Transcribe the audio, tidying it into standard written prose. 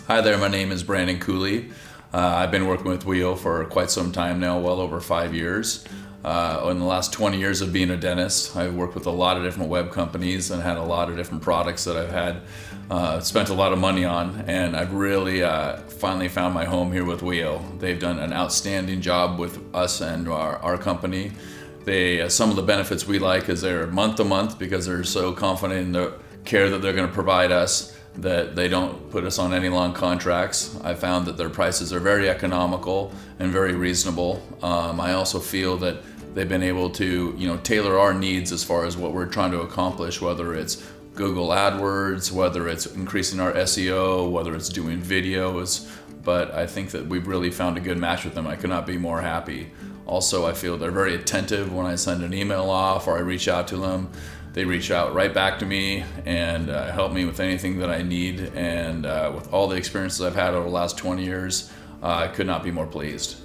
Hi there, my name is Brandon Cooley. I've been working with WEO for quite some time now, well over 5 years. In the last 20 years of being a dentist, I've worked with a lot of different web companies and had a lot of different products that I've spent a lot of money on, and I've really finally found my home here with WEO. They've done an outstanding job with us and our company. Some of the benefits we like is they're month to month because they're so confident in the care that they're going to provide us that they don't put us on any long contracts. I found that their prices are very economical and very reasonable. I also feel that they've been able to tailor our needs as far as what we're trying to accomplish, whether it's Google AdWords, whether it's increasing our SEO, whether it's doing videos. But I think that we've really found a good match with them. I could not be more happy. Also, I feel they're very attentive when I send an email off or I reach out to them. They reach out right back to me and help me with anything that I need. And with all the experiences I've had over the last 20 years, I could not be more pleased.